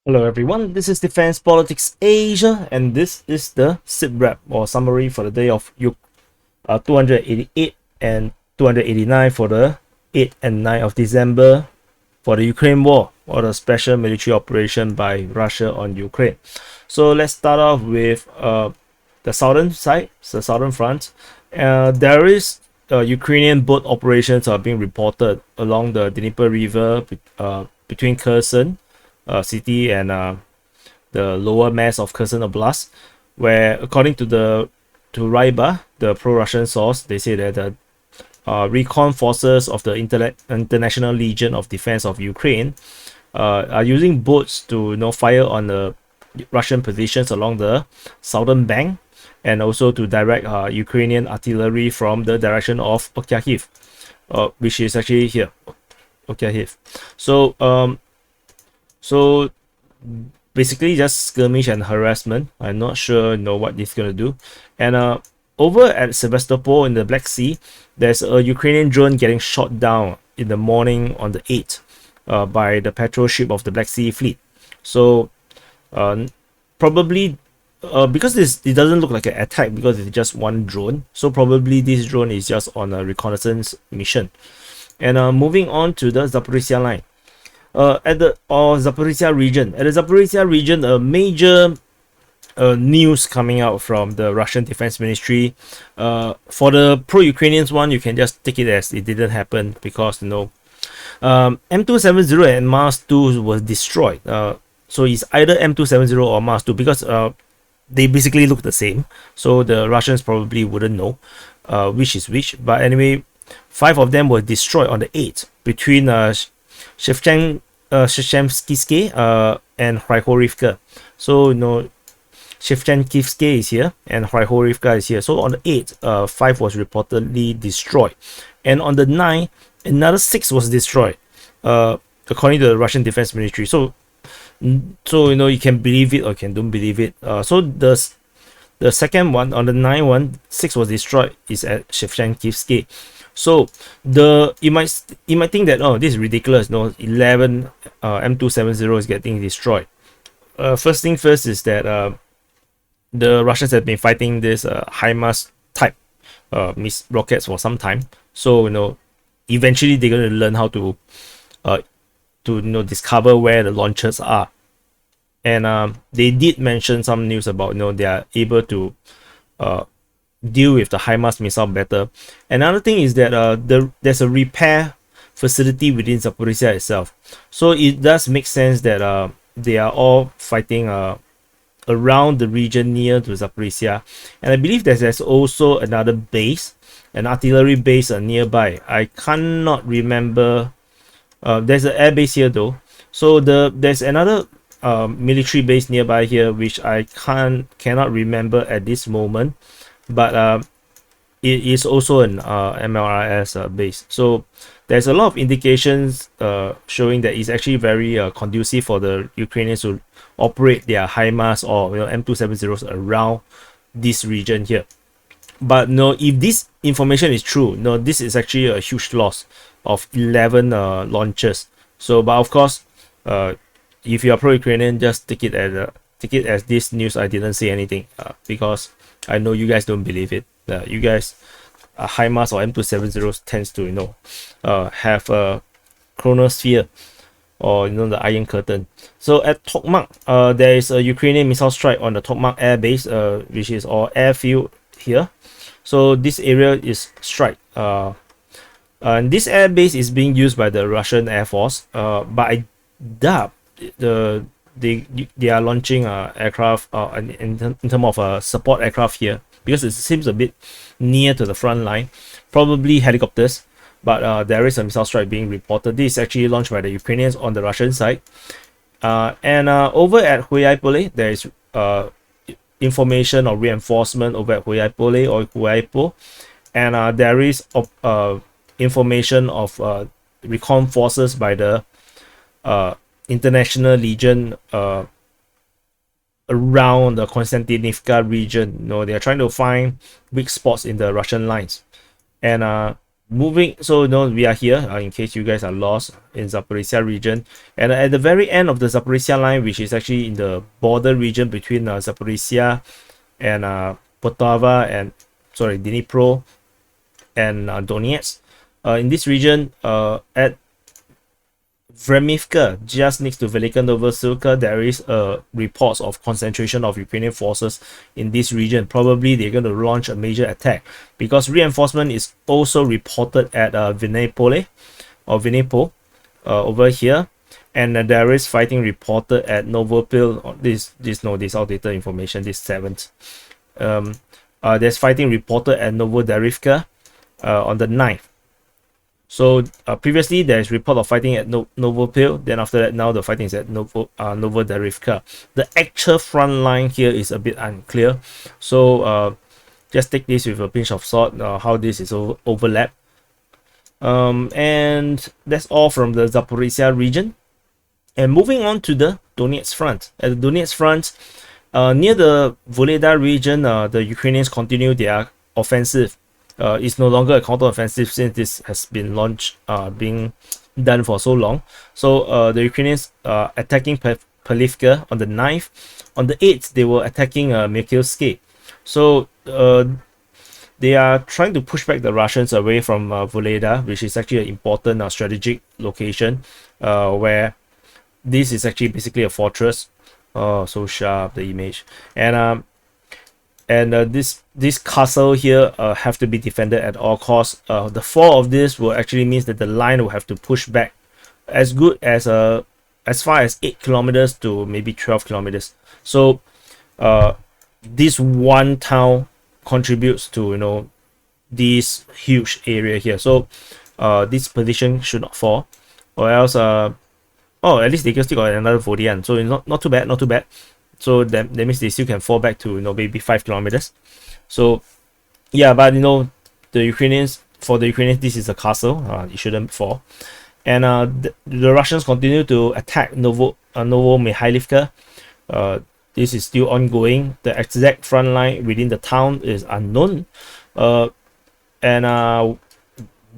Hello everyone, this is Defense Politics Asia, and this is the SITREP or summary for the day of 288 and 289 for the 8 and 9 of December for the Ukraine war or the special military operation by Russia on Ukraine. So let's start off with the southern side, the southern front. There is Ukrainian boat operations are being reported along the Dnieper River between Kherson city and the lower mass of Kherson Oblast, where according to Ryba, the pro-Russian source, they say that the recon forces of the International Legion of Defense of Ukraine are using boats to fire on the Russian positions along the southern bank, and also to direct Ukrainian artillery from the direction of Okyahiv, which is actually here, Okyahiv. So basically just skirmish and harassment. I'm not sure what this is gonna do. And over at Sevastopol in the Black Sea, there's a Ukrainian drone getting shot down in the morning on the 8th by the patrol ship of the Black Sea Fleet. So probably because it doesn't look like an attack because it's just one drone. So probably this drone is just on a reconnaissance mission. And moving on to the Zaporizhia line. At the Zaporizhia region. At the Zaporizhia region, a major news coming out from the Russian Defense Ministry. For the pro-Ukrainians one, you can just take it as it didn't happen because M270 and Mars 2 was destroyed. So it's either M270 or Mars 2 because they basically look the same. So the Russians probably wouldn't know which is which. But anyway, 5 of them were destroyed on the 8th between Shevchenkivsky and Hryhorivka. So Shevchenkivsky is here and Hryhorivka is here. So on the 8th, 5 was reportedly destroyed, and on the 9th, another 6 was destroyed, according to the Russian Defense Ministry. So you can believe it or can don't believe it. So the second one on the 9th one, 6 was destroyed is at Shevchenkivsky. So you might think that this is ridiculous. 11 M270 is getting destroyed. First thing first is that the Russians have been fighting this HIMARS type rockets for some time. So eventually they're going to learn how to discover where the launchers are. And they did mention some news about they are able to deal with the HIMARS missile better. Another thing is that there's a repair facility within Zaporizhia itself, so it does make sense that they are all fighting around the region near to Zaporizhia. And I believe that there's also another base, an artillery base nearby. I cannot remember. There's an air base here though, so there's another military base nearby here which I cannot remember at this moment, but it is also an MLRS base. So there's a lot of indications showing that it's actually very conducive for the Ukrainians to operate their HIMARS or M270s around this region here. But if this information is true, this is actually a huge loss of 11 launches. So, but of course, if you are pro-Ukrainian, just take it as this news. I didn't say anything because I know you guys don't believe it. You guys, HIMARS or M270 tends to have a chronosphere or the Iron Curtain. So at Tokmak, there is a Ukrainian missile strike on the Tokmak Air Base, which is our airfield here. So this area is strike. And this air base is being used by the Russian Air Force. But I doubt they are launching aircraft in terms of support aircraft here, because it seems a bit near to the front line. Probably helicopters, but there is a missile strike being reported. This is actually launched by the Ukrainians on the Russian side. And over at Huaypole, there is information or reinforcement over at Huaypole or Huaypo, and there is information of recon forces by the International Legion around the Konstantinivka region. They are trying to find weak spots in the Russian lines, and So we are here in case you guys are lost in Zaporizhia region, and at the very end of the Zaporizhia line, which is actually in the border region between Zaporizhia and Poltava and Dnipro and Donetsk. In this region, at Vremivka, just next to Velika Novosilka, there is reports of concentration of Ukrainian forces in this region. Probably they're going to launch a major attack because reinforcement is also reported at Vinnypole or Vinnypol over here, and there is fighting reported at Novopil. This outdated information. This 7th. There's fighting reported at Novodarivka on the 9th. So previously there's report of fighting at Novopil. Then after that, now the fighting is at Novodarivka. The actual front line here is a bit unclear. So just take this with a pinch of salt. How this is overlap. And that's all from the Zaporizhia region. And moving on to the Donetsk front. At the Donetsk front, near the Voleda region, the Ukrainians continue their offensive. It's no longer a counter-offensive since this has been being done for so long. So the Ukrainians attacking Palivka on the 9th. On the 8th, they were attacking Mikhailsky. So they are trying to push back the Russians away from Voleda, which is actually an important strategic location where this is actually basically a fortress. Oh, so sharp, the image. And this castle here have to be defended at all costs. The fall of this will actually means that the line will have to push back as far as 8 kilometers to maybe 12 kilometers. So this one town contributes to this huge area here. So this position should not fall, or else at least they still got another Vodian. So it's not too bad. So that means they still can fall back to maybe 5 kilometers. So yeah, but for the Ukrainians, this is a castle. It shouldn't fall. And the Russians continue to attack Novomihailivka. This is still ongoing. The exact front line within the town is unknown. And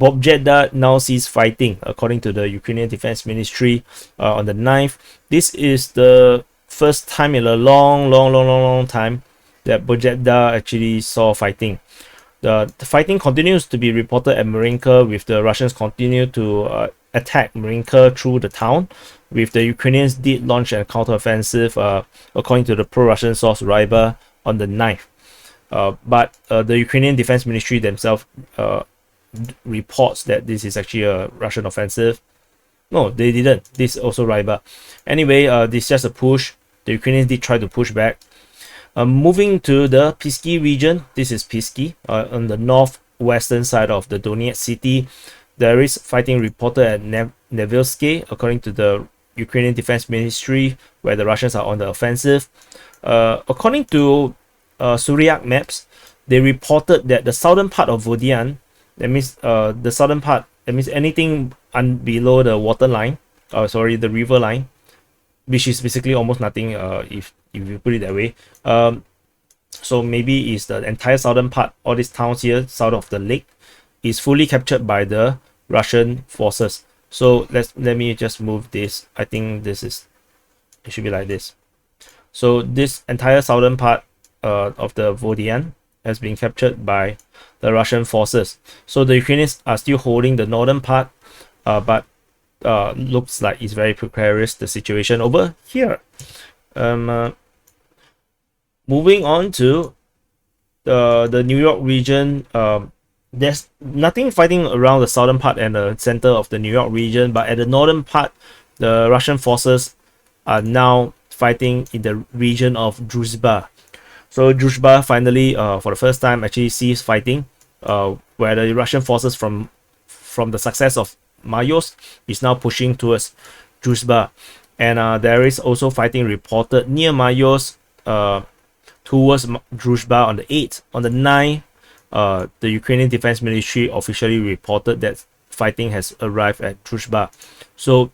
Bobjeda now ceased fighting, according to the Ukrainian Defense Ministry on the 9th. This is the first time in a long time that Bobjeda actually saw fighting. The fighting continues to be reported at Marinka, with the Russians continue to attack Marinka through the town, with the Ukrainians did launch a counteroffensive, according to the pro-Russian source Ryba, on the 9th. But the Ukrainian Defense Ministry themselves reports that this is actually a Russian offensive. No, they didn't. This is also Ryba. Anyway, this is just a push. The Ukrainians did try to push back. Moving to the Pisky region. This is Pisky on the northwestern side of the Donetsk city. There is fighting reported at Nevilsky, according to the Ukrainian Defense Ministry, where the Russians are on the offensive. According to Suryak maps, they reported that the southern part of Vodian, that means the southern part, that means anything below the water line, the river line, which is basically almost nothing if you put it that way. So maybe it's the entire southern part, all these towns here south of the lake, is fully captured by the Russian forces. So let me just move this. I think it should be like this. So this entire southern part of the Vodian has been captured by the Russian forces. So the Ukrainians are still holding the northern part, but looks like it's very precarious, the situation over here. Moving on to the New York region, there's nothing fighting around the southern part and the center of the New York region, but at the northern part, the Russian forces are now fighting in the region of Druzhba. So Druzhba finally, for the first time, actually ceased fighting, where the Russian forces from the success of Mayos is now pushing towards Druzhba. And there is also fighting reported near Mayos towards Druzhba on the 8th. On the 9th, the Ukrainian Defense Ministry officially reported that fighting has arrived at Druzhba. So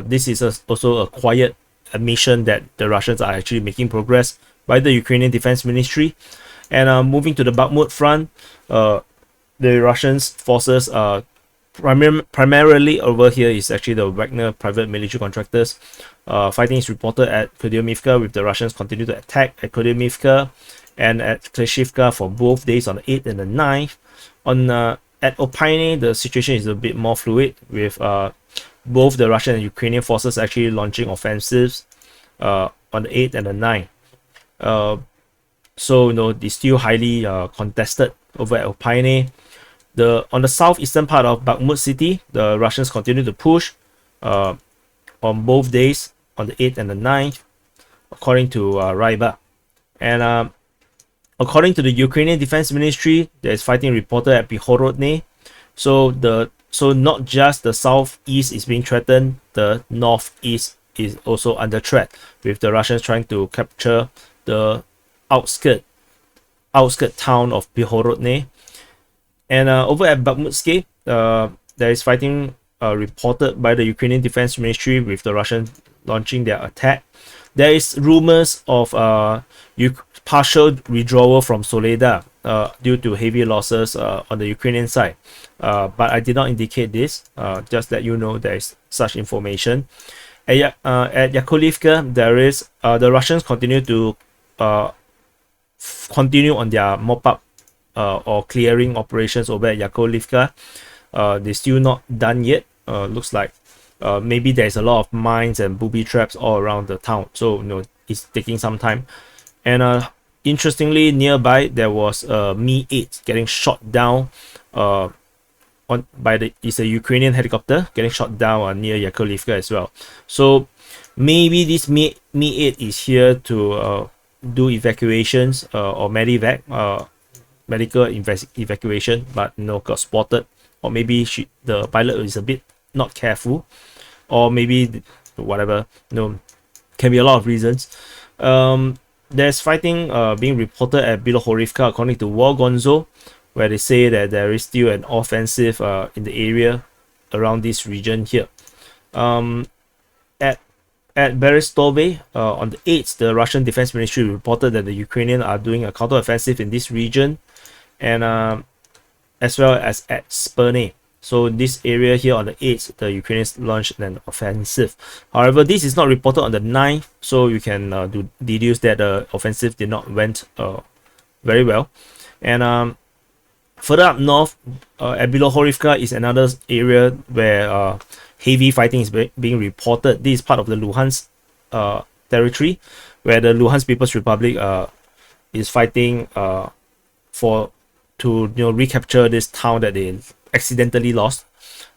this is also a quiet admission that the Russians are actually making progress by the Ukrainian Defense Ministry. And moving to the Bakhmut front, the Russian forces primarily over here is actually the Wagner private military contractors. Fighting is reported at Kudyumivka, with the Russians continue to attack at Kudyumivka and at Klishivka for both days on the 8th and the 9th. At Opyne, the situation is a bit more fluid, with both the Russian and Ukrainian forces actually launching offensives on the 8th and the 9th. So it's still highly contested over at Opyne. On the southeastern part of Bakhmut city, the Russians continue to push on both days on the 8th and the 9th, according to Ryba. And according to the Ukrainian Defense Ministry, there is fighting reported at Bihorodne. So not just the southeast is being threatened, the northeast is also under threat, with the Russians trying to capture the outskirt town of Bihorodne. And over at Bakhmutske, there is fighting reported by the Ukrainian Defense Ministry, with the Russians launching their attack. There is rumors of partial withdrawal from Soledar due to heavy losses on the Ukrainian side. But I did not indicate this, just that there is such information. At Yakovlivka, there is the Russians continue to continue on their mop-up or clearing operations over at Yakovlivka. They're still not done yet. Looks like maybe there's a lot of mines and booby traps all around the town, so it's taking some time. And interestingly, nearby there was a Mi-8 getting shot down it's a Ukrainian helicopter getting shot down near Yakovlivka as well. So maybe this Mi-8 is here to do evacuations or medivac, medical evacuation, but got spotted, or maybe the pilot is a bit not careful, or maybe whatever. Can be a lot of reasons. There's fighting being reported at Bilohorivka, according to War Gonzo, where they say that there is still an offensive in the area around this region here. At Berestove, on the 8th, the Russian Defense Ministry reported that the Ukrainians are doing a counteroffensive in this region, and as well as at Sperne. So this area here on the 8th, the Ukrainians launched an offensive. However, this is not reported on the 9th, so you can deduce that the offensive did not went very well. And further up north, at Bilohorivka is another area where heavy fighting is being reported. This is part of the Luhansk territory, where the Luhansk People's Republic is fighting to recapture this town that they accidentally lost.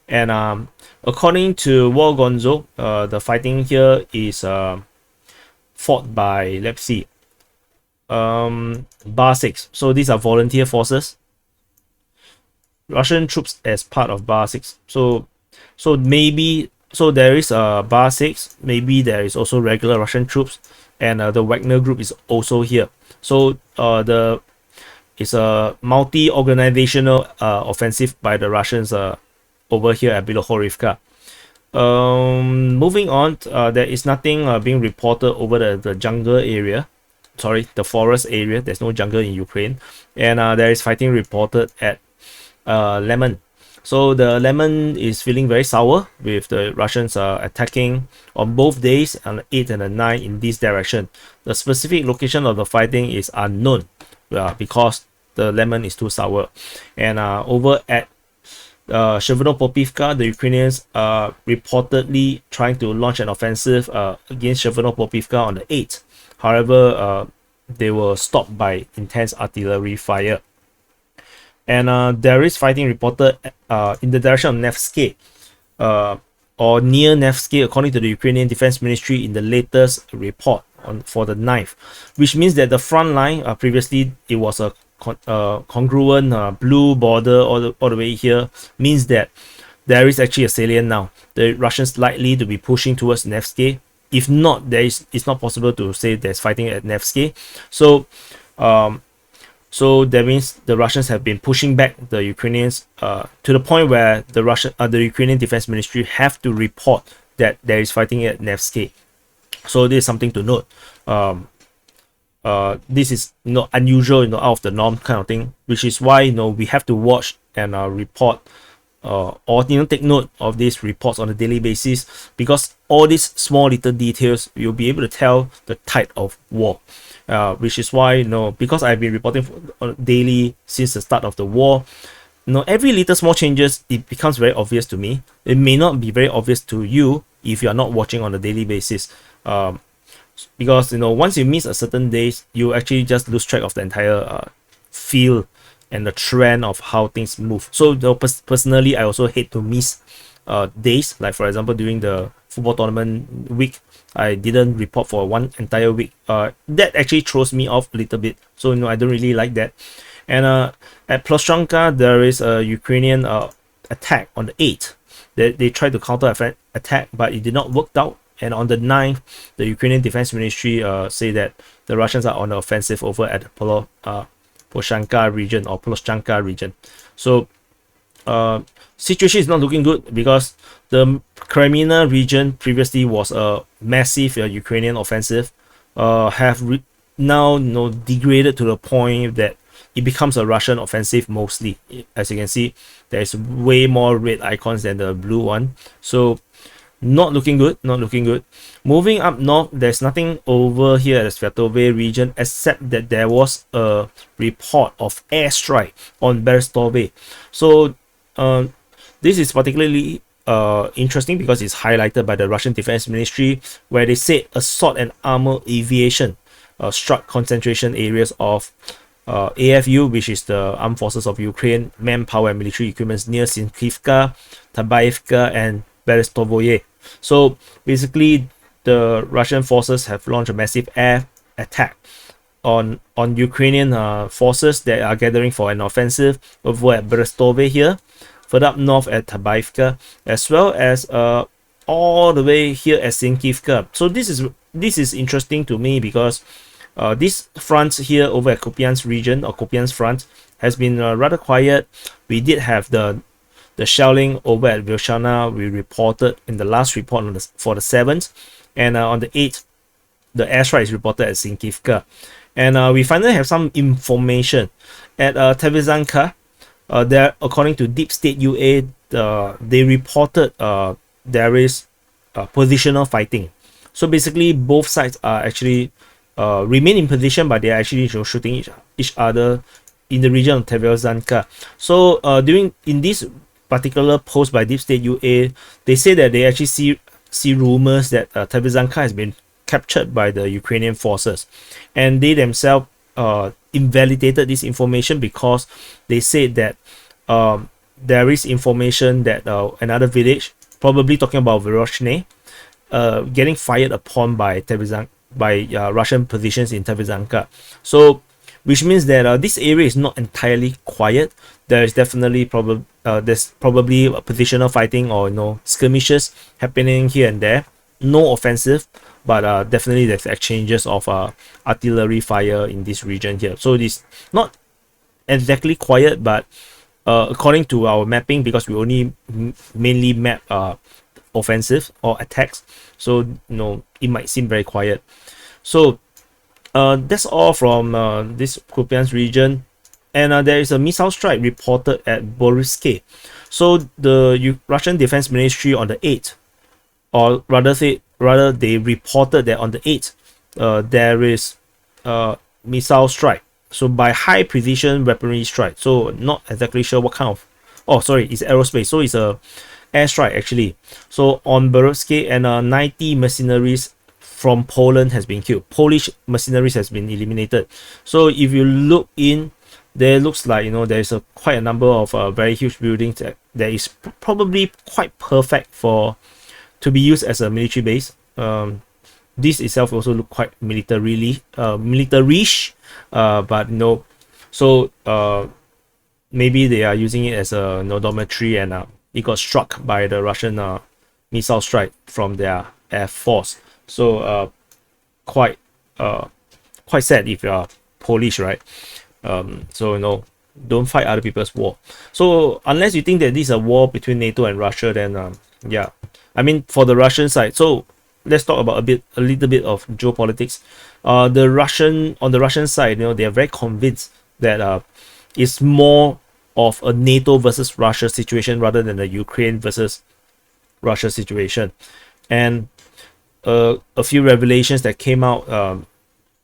And according to War Gonzo, the fighting here is fought by, let's see, Bar 6. So these are volunteer forces, Russian troops as part of Bar 6. So there is a Bar 6, maybe there is also regular Russian troops, and the Wagner group is also here. So it's a multi-organizational offensive by the Russians over here at Bilohorivka. Moving on, there is nothing being reported over the jungle area. Sorry, the forest area. There's no jungle in Ukraine. And there is fighting reported at Lemon. So the Lemon is feeling very sour, with the Russians attacking on both days, on the 8th and the 9th, in this direction. The specific location of the fighting is unknown because the Lemon is too sour. And over at Sheveno-Popivka, the Ukrainians are reportedly trying to launch an offensive against Sheveno-Popivka on the 8th. However, they were stopped by intense artillery fire. And there is fighting reported in the direction of Nevsky, or near Nevsky, according to the Ukrainian Defense Ministry in the latest report for the 9th, which means that the front line, previously it was a congruent blue border all the way here, means that there is actually a salient now. The Russians likely to be pushing towards Nevsky. If not, it's not possible to say there's fighting at Nevsky. So that means the Russians have been pushing back the Ukrainians to the point where the Ukrainian Defense Ministry have to report that there is fighting at Nevsky. So this is something to note. This is unusual, out of the norm kind of thing, which is why we have to watch and report or take note of these reports on a daily basis, because all these small little details you'll be able to tell the tide of war. Which is why, because I've been reporting daily since the start of the war, every little small changes, it becomes very obvious to me. It may not be very obvious to you if you are not watching on a daily basis. Because once you miss a certain days, you actually just lose track of the entire feel and the trend of how things move. So personally, I also hate to miss days. Like for example, during the football tournament week, I didn't report for one entire week. That actually throws me off a little bit. So I don't really like that. And at Ploshchanka, there is a Ukrainian attack on the 8th. They tried to counter attack, but it did not work out. And on the 9th, the Ukrainian Defense Ministry say that the Russians are on the offensive over at the Ploshchanka region or Ploshchanka region. So situation is not looking good, because the Kreminna region previously was a massive Ukrainian offensive, have now degraded to the point that it becomes a Russian offensive mostly. As you can see, there's way more red icons than the blue one. So not looking good. Moving up north, there's nothing over here at the Sviatove region, except that there was a report of airstrike on Berestove. So this is particularly interesting because it's highlighted by the Russian Defense Ministry, where they said assault and armor aviation struck concentration areas of AFU, which is the Armed Forces of Ukraine, manpower and military equipment near Sinkivka, Tabaivka, and Berestovoye. So basically, the Russian forces have launched a massive air attack on Ukrainian forces that are gathering for an offensive over at Berestove here, further up north at Tabaivka, as well as all the way here at Sinkivka. So this is interesting to me, because this front here over at Kupiansk region, or Kupiansk front, has been rather quiet. We did have the shelling over at Vilshana. We reported in the last report for the 7th, and on the 8th, the airstrike is reported at Sinkivka. And we finally have some information at Tevizanka. There, according to Deep State UA, they reported there is positional fighting. So basically, both sides are actually remain in position, but they are actually shooting each other in the region of Tevizanka. So in this particular post by Deep State UA, they say that they actually see rumors that Tevizanka has been captured by the Ukrainian forces, and they themselves invalidated this information, because they said that there is information that another village, probably talking about Vyroshne, getting fired upon by Russian positions in Tevizanka. So which means that this area is not entirely quiet. There is definitely there's probably a positional fighting or skirmishes happening here and there. No offensive, but definitely there's exchanges of artillery fire in this region here. So it is not exactly quiet, but according to our mapping, because we only mainly map offensive or attacks, so it might seem very quiet. So that's all from this Kupiansk region. And there is a missile strike reported at Boryske. So the Russian Defense Ministry on the 8th, or rather they reported that on the 8th there is missile strike, so by high precision weaponry strike. So not exactly sure what kind of, it's aerospace, so it's a airstrike actually. So on Boryske, and 90 mercenaries from Poland has been killed. Polish mercenaries has been eliminated. So if you look in, there looks like there's quite a number of very huge buildings that is probably quite perfect to be used as a military base. This itself also look quite militarish, but so maybe they are using it as a dormitory, and it got struck by the Russian missile strike from their air force. So quite sad if you are Polish, right? So don't fight other people's war. So unless you think that this is a war between NATO and Russia, then yeah, I mean, for the Russian side. So let's talk about a little bit of geopolitics. On the Russian side, they are very convinced that it's more of a NATO versus Russia situation rather than the Ukraine versus Russia situation. And a few revelations that came out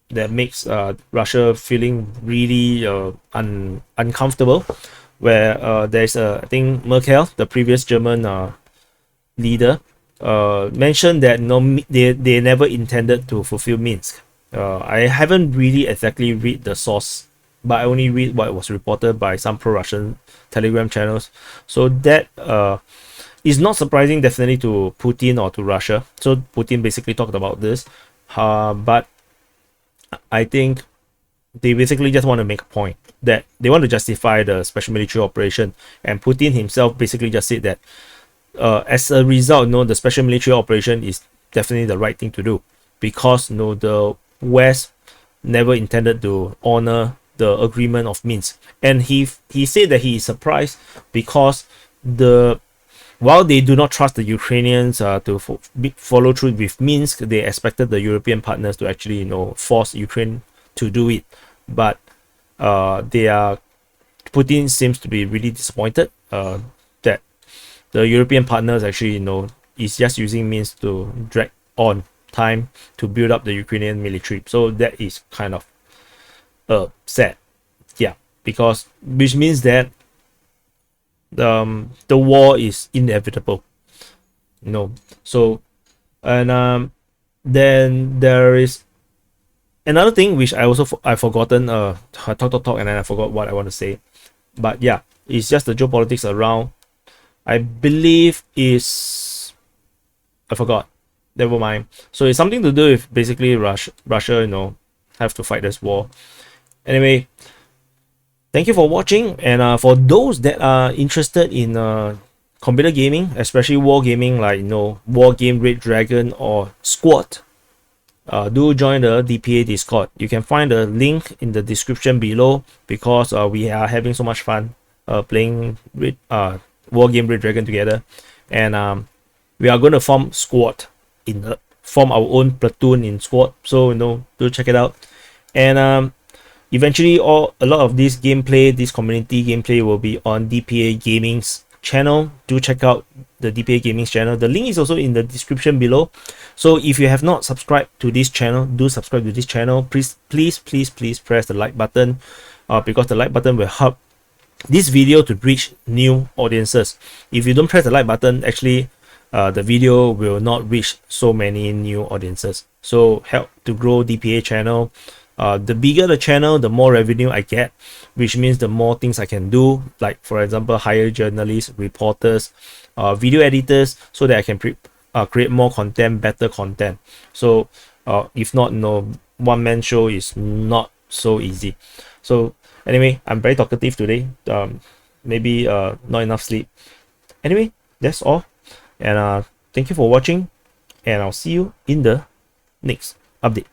that makes Russia feeling really uncomfortable, where there's I think Merkel, the previous German leader, mentioned that they never intended to fulfill Minsk. I haven't really exactly read the source, but I only read what was reported by some pro-Russian Telegram channels. So that is not surprising, definitely, to Putin or to Russia. So Putin basically talked about this, but I think they basically just want to make a point that they want to justify the special military operation. And Putin himself basically just said that as a result, the special military operation is definitely the right thing to do, because the West never intended to honor the agreement of Minsk. And he said that he is surprised because while they do not trust the Ukrainians to follow through with Minsk, they expected the European partners to actually force Ukraine to do it. But Putin seems to be really disappointed that the European partners actually is just using means to drag on time to build up the Ukrainian military. So that is kind of sad, yeah, because which means that the war is inevitable, So, and then there is another thing which I've forgotten. I talk, and then I forgot what I want to say. But yeah, it's just the geopolitics around. I believe is I forgot. Never mind. So it's something to do with basically Russia, have to fight this war. Anyway, thank you for watching, and for those that are interested in computer gaming, especially war gaming, like War Game, Red Dragon, or Squad, do join the DPA Discord. You can find the link in the description below, because we are having so much fun playing War Game Red Dragon together, and we are going to form Squad form our own platoon in Squad. So do check it out, and eventually a lot of this community gameplay will be on DPA Gaming's channel. Do check out the DPA Gaming's channel. The link is also in the description below. So if you have not subscribed to this channel, do subscribe to this channel. Please press the like button, because the like button will help this video to reach new audiences. If you don't press the like button, actually the video will not reach so many new audiences. So help to grow DPA channel. The bigger the channel, the more revenue I get, which means the more things I can do, like for example hire journalists, reporters, video editors, so that I can create more content, better content. So if not, one-man show is not so easy. So anyway, I'm very talkative today, maybe not enough sleep. Anyway, that's all, and thank you for watching, and I'll see you in the next update.